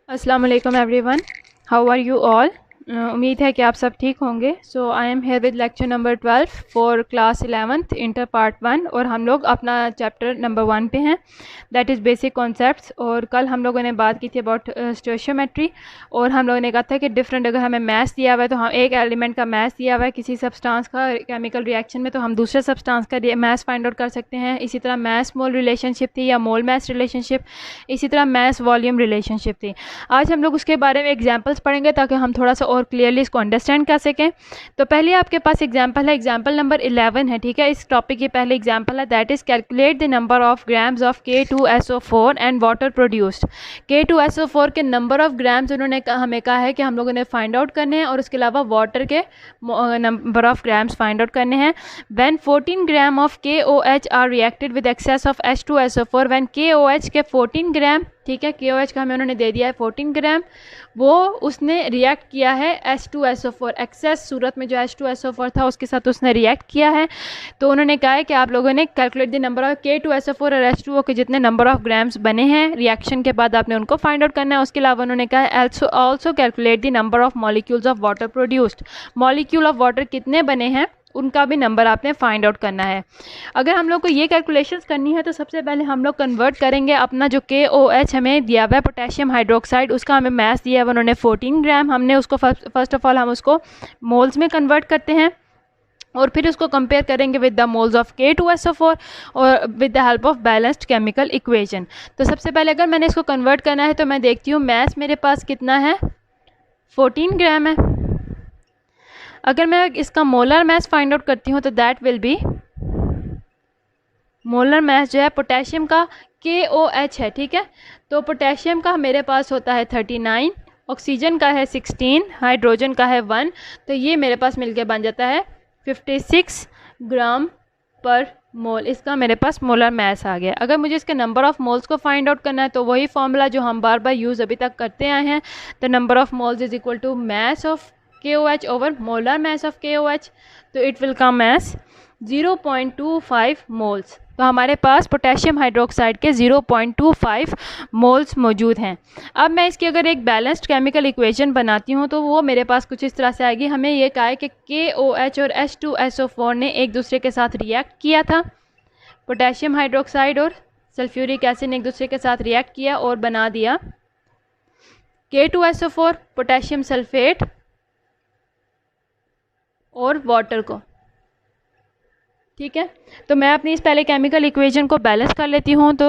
अस्सलाम वालेकुम everyone, how are you all. उम्मीद है कि आप सब ठीक होंगे। So I am here with lecture number 12 for class 11th inter part 1 और हम लोग अपना चैप्टर नंबर 1 पे हैं, दैट इज़ बेसिक कॉन्सेप्ट्स। और कल हम लोगों ने बात की थी अबाउट स्टोशियोमेट्री और हम लोगों ने कहा था कि डिफरेंट, अगर हमें मैथ दिया हुआ है तो हम एक एलिमेंट का मैथ दिया हुआ है किसी सब्सटेंस का केमिकल रिएक्शन में, तो हम दूसरे सब्सटेंस का मैथ फाइंड आउट कर सकते हैं। इसी तरह मैथ मोल रिलेशनशिप थी या मोल मैथ रिलेशनशिप, इसी तरह मैथ वॉल्यूम रिलेशनशिप थी। आज हम लोग उसके बारे में एग्जांपल्स पढ़ेंगे ताकि हम थोड़ा सा और क्लियरली इसको अंडरस्टैंड कर सकें। तो पहले आपके पास एग्जांपल है, एग्जांपल नंबर 11 है, ठीक है। इस टॉपिक की पहले एग्जांपल है, that is calculate the number of grams of K2SO4 and water produced. K2SO4 के नंबर ऑफ ग्राम्स उन्होंने हमें कहा है कि हम लोगों ने फाइंड आउट करने हैं और उसके अलावा वाटर के number of grams find out करने हैं। When 14 gram of KOH are reacted with excess of H2SO4, when KOH के 14 ग्राम, ठीक है, KOH का हमें उन्होंने दे दिया है 14 ग्राम, वो उसने रिएक्ट किया है H2SO4 एक्सेस सूरत में, जो H2SO4 था उसके साथ उसने रिएक्ट किया है। तो उन्होंने कहा है कि आप लोगों ने calculate the number of K2SO4 और H2O के जितने नंबर ऑफ ग्राम्स बने हैं रिएक्शन के बाद आपने उनको फाइंड आउट करना है। उसके अलावा उन्होंने कहा है also calculate the number of molecules of water produced, molecule of water कितने बने हैं उनका भी नंबर आपने फाइंड आउट करना है। अगर हम लोग को ये कैलकुलेशंस करनी है तो सबसे पहले हम लोग कन्वर्ट करेंगे अपना जो KOH हमें दिया हुआ है पोटेशियम हाइड्रोक्साइड, उसका हमें मास दिया है उन्होंने 14 ग्राम। हमने उसको फर्स्ट ऑफ ऑल हम उसको मोल्स में कन्वर्ट करते हैं और फिर उसको कंपेयर करेंगे with the moles of K2SO4 और with the help of balanced chemical equation. तो सबसे पहले अगर मैंने इसको कन्वर्ट करना है तो मैं देखती हूँ मास मेरे पास कितना है, 14 ग्राम है। अगर मैं इसका मोलर मास फाइंड आउट करती हूँ तो that will B, molar mass जो है पोटेशियम का KOH है, ठीक है। तो पोटेशियम का मेरे पास होता है 39, ऑक्सीजन का है 16, हाइड्रोजन का है 1, तो ये मेरे पास मिलके बन जाता है 56 ग्राम पर मोल। इसका मेरे पास मोलर मास आ गया। अगर मुझे इसके नंबर ऑफ मोल्स को फाइंड आउट करना है तो वही फॉर्मूला जो हम बार बार यूज़ अभी तक करते आए हैं, the number of moles is equal to mass of KOH over molar mass of KOH, तो it will come as 0.25 moles. तो हमारे पास पोटेशियम हाइड्रोक्साइड के 0.25 मोल्स मौजूद हैं। अब मैं इसकी अगर एक बैलेंस्ड केमिकल इक्वेशन बनाती हूँ तो वो मेरे पास कुछ इस तरह से आएगी। हमें ये कहा है कि KOH और H2SO4 ने एक दूसरे के साथ रिएक्ट किया था, पोटेशियम हाइड्रोक्साइड और सल्फ्यूरिक एसिड ने एक दूसरे के साथ रिएक्ट किया और बना दिया K2SO4 पोटेशियम सल्फेट और वाटर को, ठीक है। तो मैं अपनी इस पहले केमिकल इक्वेशन को बैलेंस कर लेती हूँ। तो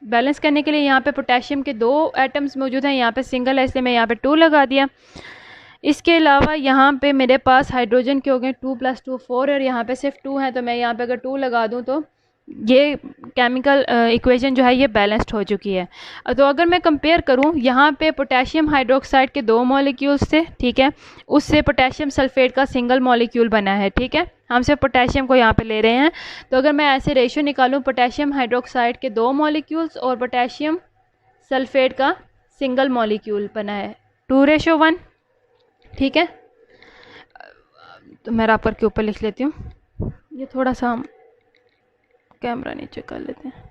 बैलेंस करने के लिए यहाँ पे पोटेशियम के 2 एटम्स मौजूद हैं, यहाँ पे सिंगल है इसलिए मैं यहाँ पे 2 लगा दिया। इसके अलावा यहाँ पे मेरे पास हाइड्रोजन के हो गए 2 + 2 4 और यहाँ पे सिर्फ 2 हैं, तो मैं यहाँ पे अगर 2 लगा दूँ तो ये केमिकल इक्वेशन जो है ये बैलेंस्ड हो चुकी है। तो अगर मैं कंपेयर करूं, यहाँ पे पोटेशियम हाइड्रोक्साइड के 2 मॉलिक्यूल्स थे, ठीक है, उससे पोटेशियम सल्फेट का सिंगल मॉलिक्यूल बना है, ठीक है। हम सिर्फ पोटेशियम को यहाँ पे ले रहे हैं। तो अगर मैं ऐसे रेशियो निकालूं, पोटेशियम हाइड्रोक्साइड के 2 मॉलिक्यूल्स और पोटेशियम सल्फेट का सिंगल मॉलिक्यूल बना है 2:1, ठीक है। तो मैं रबर के ऊपर लिख लेती हूँ, ये थोड़ा सा हम कैमरा नीचे कर लेते हैं।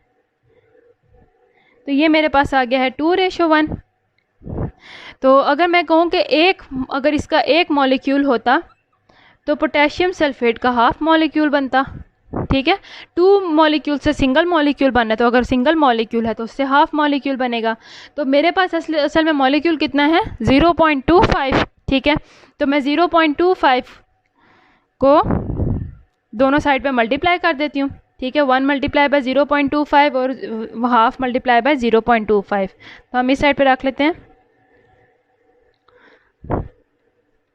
तो ये मेरे पास आ गया है 2:1। तो अगर मैं कहूँ कि अगर इसका एक मॉलिक्यूल होता तो पोटेशियम सल्फेट का हाफ मॉलिक्यूल बनता, ठीक है। 2 मॉलिक्यूल से सिंगल मॉलिक्यूल बनना है, तो अगर सिंगल मॉलिक्यूल है तो उससे हाफ मॉलिक्यूल बनेगा। तो मेरे पास असल में मॉलिक्यूल कितना है, 0.25, ठीक है। तो मैं 0.25 को दोनों साइड पे मल्टीप्लाई कर देती हूँ, ठीक है। 1 × 0.25 और हाफ × 0.25, तो हम इस साइड पे रख लेते हैं,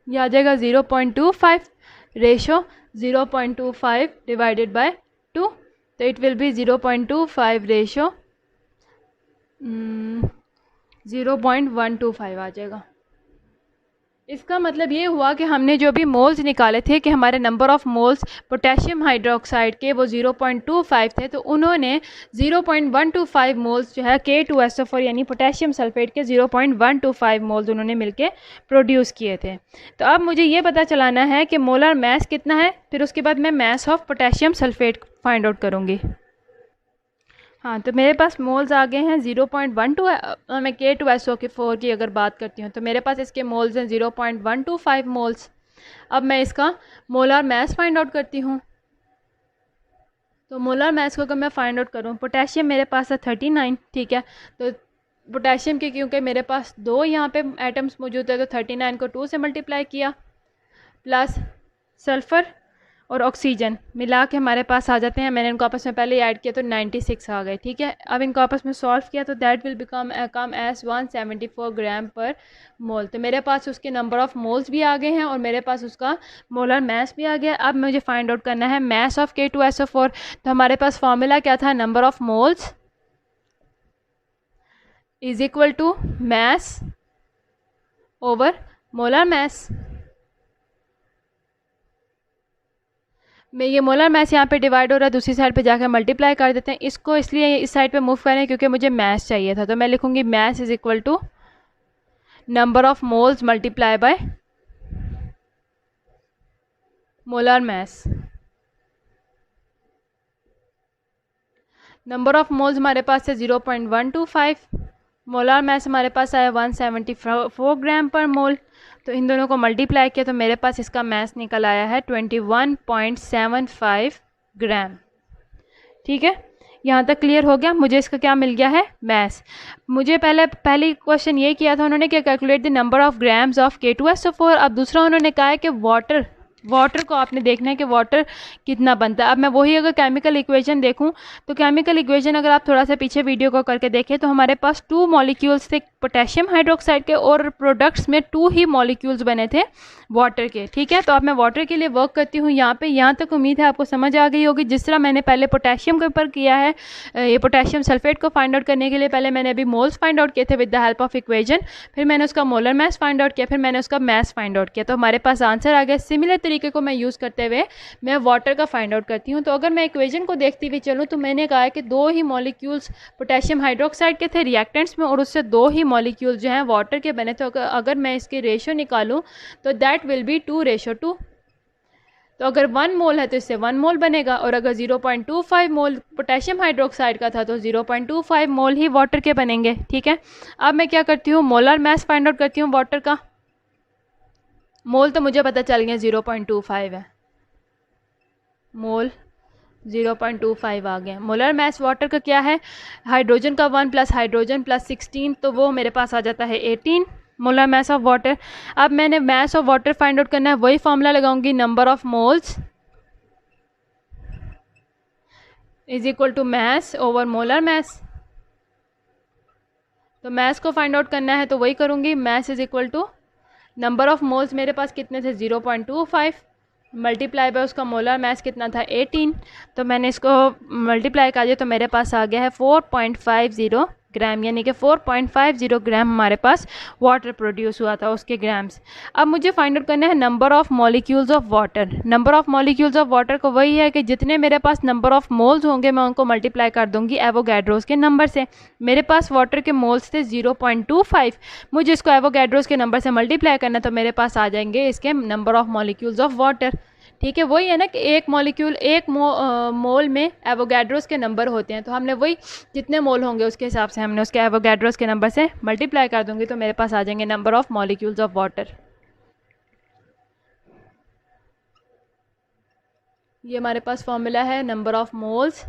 यह आ जाएगा 0.25 रेशो 0.25 डिवाइडेड बाय 2, तो इट विल बी 0.25 रेशो 0.125 आ जाएगा। इसका मतलब ये हुआ कि हमने जो भी मोल्स निकाले थे कि हमारे number of moles potassium hydroxide के वो 0.25 थे, तो उन्होंने 0.125 मोल्स जो है K2SO4 यानी पोटेशियम सल्फेट के 0.125 मोल्स उन्होंने मिलके प्रोड्यूस किए थे। तो अब मुझे ये पता चलाना है कि मोलर मास कितना है, फिर उसके बाद मैं mass of potassium sulphate find out करूँगी। हाँ, तो मेरे पास मोल्स आ गए हैं 0.12। मैं K2SO4 की अगर बात करती हूँ तो मेरे पास इसके मोल्स हैं 0.125 मोल्स। अब मैं इसका मोलर मास फाइंड आउट करती हूँ। तो मोलर मास को अगर मैं फाइंड आउट करूँ, पोटेशियम मेरे पास है 39, ठीक है। तो पोटेशियम के क्योंकि मेरे पास 2 यहाँ पे एटम्स मौजूद है, तो 39 को 2 से मल्टीप्लाई किया, प्लस सल्फ़र और ऑक्सीजन मिला के हमारे पास आ जाते हैं। मैंने इनको आपस में पहले ऐड किया तो 96 आ गए, ठीक है। अब इनको आपस में सॉल्व किया तो दैट विल बिकम कम एज 174 ग्राम पर मोल। तो मेरे पास उसके नंबर ऑफ़ मोल्स भी आ गए हैं और मेरे पास उसका मोलर मास भी आ गया। अब मुझे फाइंड आउट करना है मास ऑफ K2SO4। तो हमारे पास फॉर्मूला क्या था, number of moles is equal to mass over molar mass. मैं ये मोलर मास यहाँ पे डिवाइड हो रहा है, दूसरी साइड पे जाकर मल्टीप्लाई कर देते हैं इसको, इसलिए इस साइड पे मूव कर रहे हैं क्योंकि मुझे मास चाहिए था। तो मैं लिखूंगी mass is equal to number of moles multiply by molar mass. Number of moles हमारे पास है 0.125, मोलर मास हमारे पास आया 174 ग्राम पर मोल। तो इन दोनों को मल्टीप्लाई किया तो मेरे पास इसका मास निकल आया है 21.75 ग्राम, ठीक है। यहाँ तक क्लियर हो गया। मुझे इसका क्या मिल गया है, मास। मुझे पहली क्वेश्चन ये किया था उन्होंने कि calculate the number of grams of K2SO4। अब दूसरा उन्होंने कहा है कि वाटर को आपने देखना है कि वाटर कितना बनता है। अब मैं वही अगर केमिकल इक्वेशन देखूं तो केमिकल इक्वेशन अगर आप थोड़ा सा पीछे वीडियो को करके देखें तो हमारे पास 2 मॉलिक्यूल्स थे पोटेशियम हाइड्रोक्साइड के और प्रोडक्ट्स में 2 ही मॉलिक्यूल्स बने थे वाटर के, ठीक है। तो अब मैं वाटर के लिए वर्क करती हूँ यहाँ पे। यहाँ तक उम्मीद है आपको समझ आ गई होगी। जिस तरह मैंने पहले पोटेशियम के ऊपर किया है, ये पोटेशियम सल्फेट को फाइंड आउट करने के लिए पहले मैंने अभी मोल्स फाइंड आउट किए थे with the help of equation, फिर मैंने उसका मोलर मास फाइंड आउट किया, फिर मैंने उसका मास फाइंड आउट किया, तो हमारे पास आंसर आ गया। सिमिलर तरीके को मैं यूज़ करते हुए मैं वाटर का फाइंड आउट करती हूँ। तो अगर मैं इक्वेशन को देखती हुई चलूँ तो मैंने कहा है कि 2 ही मॉलिक्यूल्स पोटेशियम हाइड्रोक्साइड के थे रिएक्टेंट्स में और उससे 2 ही मॉलिक्यूल्स जो हैं वाटर के बने थे। अगर मैं इसके रेशियो निकालूं तो दैट विल बी 2:2। तो अगर 1 मोल है तो इससे 1 मोल बनेगा, और अगर 0.25 मोल पोटेशियम हाइड्रोक्साइड का था तो 0.25 मोल ही वाटर के बनेंगे, ठीक है। अब मैं क्या करती हूँ, मोलर मास फाइंड आउट करती हूँ वाटर का। मोल तो मुझे पता चल गया 0.25 है, मोल 0.25 आ गया। मोलर मास वाटर का क्या है, हाइड्रोजन का 1 प्लस हाइड्रोजन प्लस 16, तो वो मेरे पास आ जाता है 18 मोलर मास ऑफ वाटर। अब मैंने mass of water find out करना है, वही फॉर्मूला लगाऊंगी, number of moles is equal to mass over molar mass. तो मास को फाइंड आउट करना है तो वही करूंगी, mass is equal to number of moles मेरे पास कितने थे 0.25 मल्टीप्लाई बाय उसका मोलर मास कितना था 18। तो मैंने इसको मल्टीप्लाई कर दिया तो मेरे पास आ गया है 4.50 ग्राम, यानी कि 4.50 ग्राम हमारे पास वाटर प्रोड्यूस हुआ था, उसके ग्राम्स। अब मुझे फाइंड आउट करना है number of molecules of water. Number of molecules of water को वही है कि जितने मेरे पास नंबर ऑफ़ मोल्स होंगे मैं उनको मल्टीप्लाई कर दूंगी एवोगैड्रोस के नंबर से। मेरे पास वाटर के मोल्स थे 0.25, मुझे इसको एवोगैड्रोस के नंबर से मल्टीप्लाई करना तो मेरे पास आ जाएंगे इसके number of molecules of water, ठीक है। वही है ना कि एक मॉलिक्यूल एक मोल में एवोगैड्रोस के नंबर होते हैं, तो हमने वही जितने मोल होंगे उसके हिसाब से हमने उसके एवोगैड्रोस के नंबर से मल्टीप्लाई कर दूंगी तो मेरे पास आ जाएंगे number of molecules of water. ये हमारे पास फॉर्मूला है, number of moles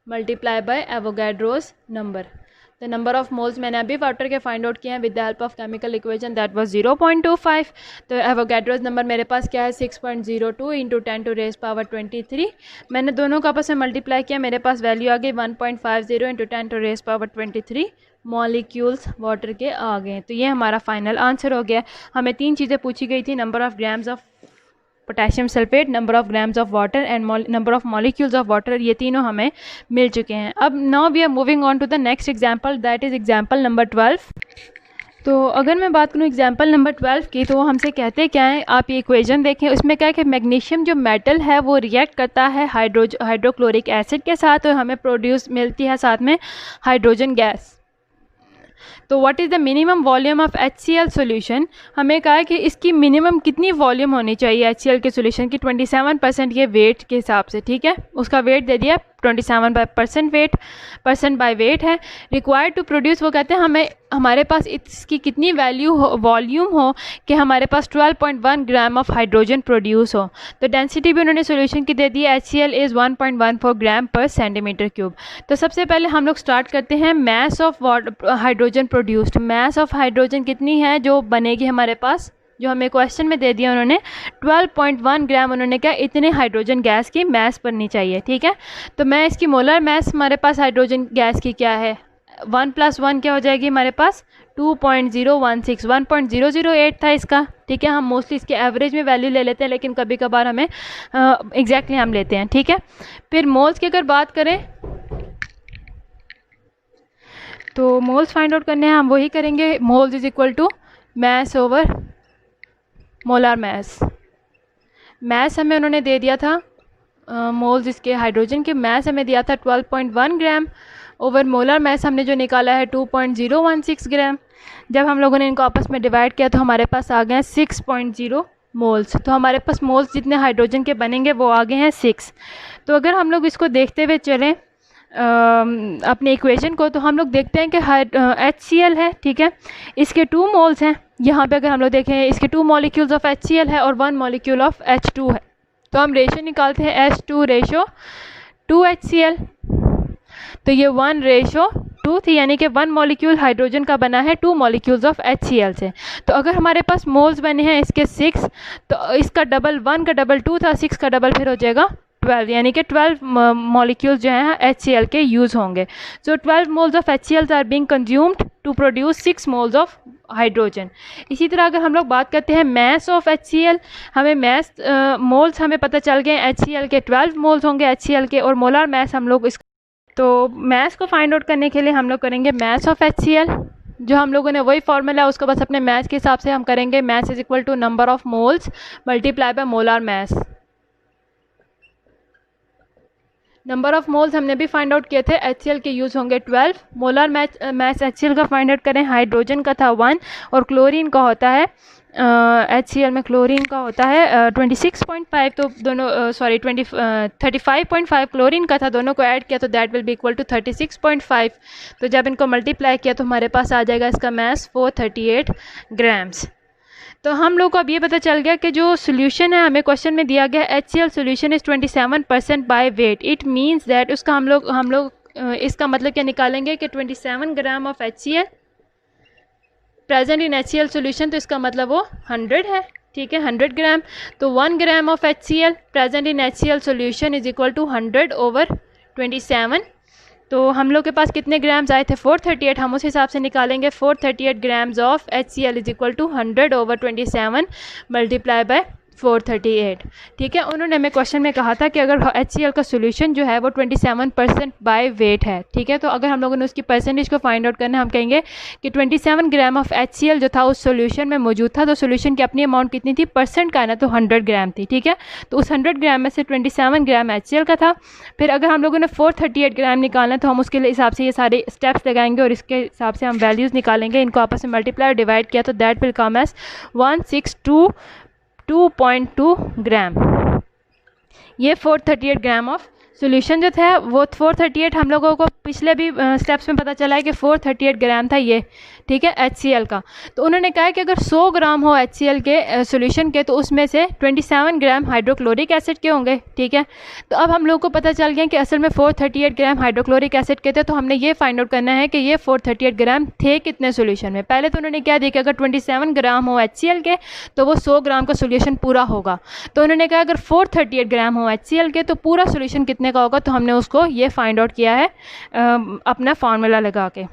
multiply bye Avogadro's number. The number of moles मैंने अभी वाटर के फाइंड आउट किए हैं with the help of chemical equation, that was 0.25। तो एवोगैड्रोस नंबर मेरे पास क्या है 6.02 इंटू 10 टू रेज पावर 23। मैंने दोनों का आपस में मल्टीप्लाई किया, मेरे पास वैल्यू आ गई 1.50 into 10 to raise power 23 molecules water के आ गए। तो ये हमारा फाइनल आंसर हो गया। हमें 3 चीज़ें पूछी गई थी, number of grams of potassium sulphate, number of grams of water and number of molecules of water, ये तीनों हमें मिल चुके हैं। अब now we are moving on to the next example, that is example number 12। तो अगर मैं बात करूँ एग्जांपल नंबर 12 की, तो वो हमसे कहते क्या है, आप ये इक्वेशन देखें, उसमें क्या है कि मैग्नीशियम जो मेटल है वो रिएक्ट करता है हाइड्रोक्लोरिक एसिड के साथ और हमें प्रोड्यूस मिलती है साथ में हाइड्रोजन गैस। तो what is the minimum volume of HCl solution, हमें कहा है कि इसकी मिनिमम कितनी वॉल्यूम होनी चाहिए HCl के सॉल्यूशन की 27% ये वेट के हिसाब से, ठीक है। उसका वेट दे दिया 27% वेट, परसेंट बाय वेट है। रिक्वायर्ड टू प्रोड्यूस, वो कहते हैं हमें हमारे पास इसकी कितनी वॉल्यूम हो कि हमारे पास 12.1 ग्राम ऑफ हाइड्रोजन प्रोड्यूस हो। तो डेंसिटी भी उन्होंने सोल्यूशन की दे दी है, HCl is 1.14 gram per centimetre cube. तो सबसे पहले हम लोग स्टार्ट करते हैं mass of hydrogen produced. Mass of hydrogen कितनी है जो बनेगी हमारे पास, जो हमें क्वेश्चन में दे दिया उन्होंने 12.1 ग्राम, उन्होंने क्या इतने हाइड्रोजन गैस की मैस बननी चाहिए। ठीक है, तो मैं इसकी मोलर मैस हमारे पास हाइड्रोजन गैस की क्या है, 1 + 1 क्या हो जाएगी हमारे पास 2.016, 1.008 था इसका। ठीक है, हम मोस्टली इसके एवरेज में वैल्यू ले लेते हैं, लेकिन कभी कभार हमें एग्जैक्टली हम लेते हैं। ठीक है, फिर मोल्स की अगर बात करें तो मोल्स फाइंड आउट करने हैं, हम वही करेंगे, moles is equal to mass over molar mass. Mass हमें उन्होंने दे दिया था, मोल्स इसके हाइड्रोजन के मैस हमें दिया था 12.1 ग्राम, ओवर मोलर मैस हमने जो निकाला है 2.016 ग्राम। जब हम लोगों ने इनको आपस में डिवाइड किया तो हमारे पास आ गए हैं 6.0 मोल्स। तो हमारे पास मोल्स जितने हाइड्रोजन के बनेंगे वो आ गए हैं 6। तो अगर हम लोग इसको देखते हुए चलें अपने इक्वेशन को, तो हम लोग देखते हैं कि HCl है। ठीक है, इसके 2 मोल्स हैं यहाँ पे, अगर हम लोग देखें इसके 2 मॉलिक्यूल्स ऑफ HCl है और 1 मॉलिक्यूल ऑफ H2 है। तो हम रेशो निकालते हैं H2:2 HCl, तो ये 1:2 थी, यानी कि 1 मॉलिक्यूल हाइड्रोजन का बना है 2 मॉलिक्यूल्स ऑफ HCl से। तो अगर हमारे पास मोल्स बने हैं इसके 6, तो इसका डबल 1 का डबल 2 था, 6 का डबल फिर हो जाएगा 12, यानी कि 12 मॉलिक्यूल्स जो हैं HCl के यूज़ होंगे। So 12 moles of HCl are being consumed to produce 6 moles of hydrogen. इसी तरह अगर हम लोग बात करते हैं मैस ऑफ HCl, हमें मैस मोल्स हमें पता चल गए HCl के 12 मोल्स होंगे HCl के, और मोलर मैस हम लोग तो मैस को फाइंड आउट करने के लिए हम लोग करेंगे मैस ऑफ HCl, जो हम लोगों ने वही फॉर्मूला है उसको बस अपने मैस के हिसाब से हम करेंगे, mass is equal to number of moles multiply by molar mass. Number of moles हमने भी फाइंड आउट किए थे, HCl के यूज़ होंगे 12, मोलर मैस HCl का फाइंड आउट करें, हाइड्रोजन का था 1 और क्लोरीन का होता है HCl में क्लोरीन का होता है 26.5, तो दोनों 35.5 क्लोरीन का था, दोनों को ऐड किया तो that will be equal to 36.5। तो जब इनको मल्टीप्लाई किया तो हमारे पास आ जाएगा इसका मैस 438 ग्राम्स। तो हम लोग को अब ये पता चल गया कि जो सोल्यूशन है हमें क्वेश्चन में दिया गया HCl solution is 27% by weight. It means that उसका हम लोग इसका मतलब क्या निकालेंगे कि 27 ग्राम of HCl present in HCl solution, तो इसका मतलब वो 100 है। ठीक है, 100 ग्राम, तो 1 gram of HCl present in HCl solution is equal to 100 over 27। तो हम लोग के पास कितने ग्राम्स आए थे 438, हम उस हिसाब से निकालेंगे 438 grams of HCl is equal to 100 over 27 multiply by 438। ठीक है, उन्होंने हमें क्वेश्चन में कहा था कि अगर HCl का सोल्यूशन जो है वो 27% बाय वेट है। ठीक है, तो अगर हम लोगों ने उसकी परसेंटेज को फाइंड आउट करना है, हम कहेंगे कि 27 ग्राम ऑफ HCl जो था उस सोल्यूशन में मौजूद था, तो सोल्यूशन की अपनी अमाउंट कितनी थी, परसेंट का है ना, तो 100 ग्राम थी। ठीक है, तो उस 100 ग्राम में से 27 ग्राम HCl का था। फिर अगर हम लोगों ने 438 ग्राम निकालना है तो हम उसके हिसाब से ये सारे स्टेप्स लगाएंगे और इसके हिसाब से हम वैल्यूज़ निकालेंगे, इनको आपस में मल्टीप्लाई और डिवाइड किया तो दैट विल कम एज 162.2 ग्राम। ये 438 ग्राम ऑफ सोल्यूशन जो था वो 438 हम लोगों को पिछले भी स्टेप्स में पता चला है कि 438 ग्राम था ये। ठीक है, HCl का। तो उन्होंने कहा है कि अगर 100 ग्राम हो HCl के सोल्यूशन के तो उसमें से 27 ग्राम हाइड्रोक्लोरिक एसिड के होंगे। ठीक है, तो अब हम लोग को पता चल गया कि असल में 438 ग्राम हाइड्रोक्लोरिक एसिड के थे, तो हमने ये फाइंड आउट करना है कि ये 438 ग्राम थे कितने सोल्यूशन में। पहले तो उन्होंने क्या दिया कि अगर 27 ग्राम हो HCl के तो वो 100 ग्राम का सोल्यूशन पूरा होगा। तो उन्होंने कहा अगर 438 ग्राम हो HCl के तो पूरा सोल्यूशन कितने का होगा, तो हमने उसको ये फाइंड आउट किया है अपना फार्मूला लगा के।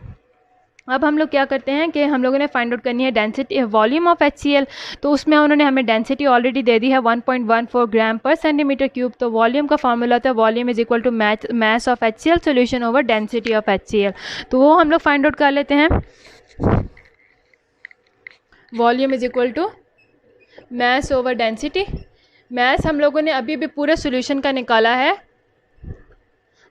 अब हम लोग क्या करते हैं कि हम लोगों ने फाइंड आउट करनी है डेंसिटी वॉल्यूम ऑफ HCl, तो उसमें उन्होंने हमें डेंसिटी ऑलरेडी दे दी है 1.14 ग्राम पर सेंटीमीटर क्यूब। तो वॉल्यूम का फार्मूला था volume is equal to mass of HCl solution over density of HCl, तो वो हम लोग फाइंड आउट कर लेते हैं। Volume is equal to mass over density. Mass हम लोगों ने अभी भी पूरे सोल्यूशन का निकाला है,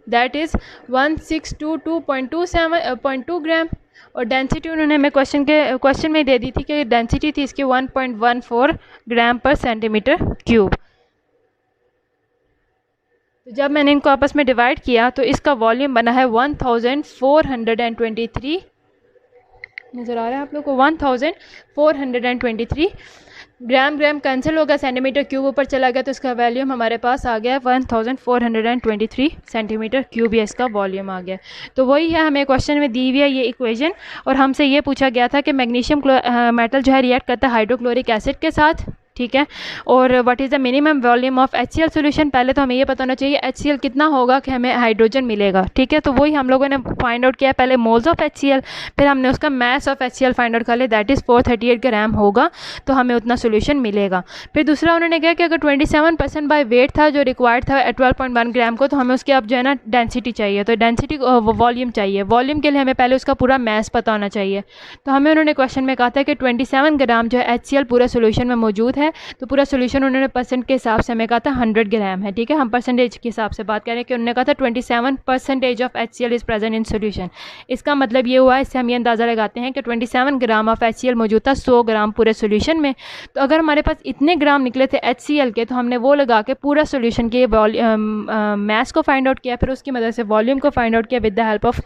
दैट इज़ 1622.2 ग्राम, और डेंसिटी उन्होंने हमें क्वेश्चन में दे दी थी कि डेंसिटी थी इसकी 1.14 ग्राम पर सेंटीमीटर क्यूब। तो जब मैंने इनको आपस में डिवाइड किया तो इसका वॉल्यूम बना है 1423, नज़र आ रहा है आप लोग को, 1423 ग्राम। ग्राम कैंसिल होगा, सेंटीमीटर क्यूब ऊपर चला गया तो इसका वॉल्यूम हमारे पास आ गया 1423 सेंटीमीटर क्यूब, या इसका वॉल्यूम आ गया। तो वही है, हमें क्वेश्चन में दी हुई है ये इक्वेशन, और हमसे ये पूछा गया था कि मैग्नीशियम मेटल जो है रिएक्ट करता है हाइड्रोक्लोरिक एसिड के साथ, ठीक है। और what is the minimum volume of HCl solution, पहले तो हमें ये पता होना चाहिए HCl कितना होगा कि हमें हाइड्रोजन मिलेगा, ठीक है। तो वही हम लोगों ने फाइंड आउट किया, पहले मोल्स ऑफ HCl, फिर हमने उसका mass of HCl find out कर लिया, दैट इज़ 438 ग्राम होगा, तो हमें उतना सोल्यूशन मिलेगा। फिर दूसरा उन्होंने कहा कि अगर 27% बाय वेट था जो रिक्वायर्ड था 12.1 ग्राम को, तो हमें उसकी अब जो है ना डेंसिटी चाहिए, तो डेंसिटी वॉल्यूम चाहिए। वॉल्यूम के लिए हमें पहले उसका पूरा मास पता होना चाहिए। तो हमें उन्होंने क्वेश्चन में कहा था कि 27 ग्राम जो है HCl पूरे सोल्यूशन में मौजूद है, तो पूरा सोल्यूशन उन्होंने परसेंट के हिसाब से हमें कहा था 100 ग्राम है, ठीक है। हम परसेंटेज के हिसाब से बात करें कि उन्होंने कहा था 27% of HCl is present in solution. इसका मतलब ये हुआ, इससे हम ये अंदाज़ा लगाते हैं कि 27 ग्राम ऑफ HCl मौजूद था 100 ग्राम पूरे सोल्यूशन में। तो अगर हमारे पास इतने ग्राम निकले थे HCl के, तो हमने वो लगा के पूरा सोल्यूशन के मास को फाइंड आउट किया, फिर उसकी मदद से वॉल्यूम को फाइंड आउट किया with the help of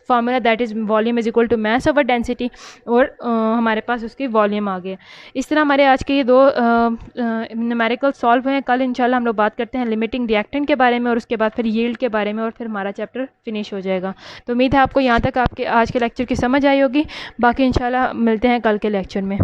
formula that is volume is equal to mass over density, और हमारे पास उसकी वॉल्यूम आ गया। इस तरह हमारे आज के ये दो न्यूमेरिकल सॉल्व हुए हैं। कल इंशाल्लाह हम लोग बात करते हैं लिमिटिंग रिएक्टेंट के बारे में, और उसके बाद फिर यील्ड के बारे में, और फिर हमारा चैप्टर फिनिश हो जाएगा। तो उम्मीद है आपको यहाँ तक आपके आज के लेक्चर की समझ आई होगी। बाकी इंशाल्लाह मिलते हैं कल के लेक्चर में।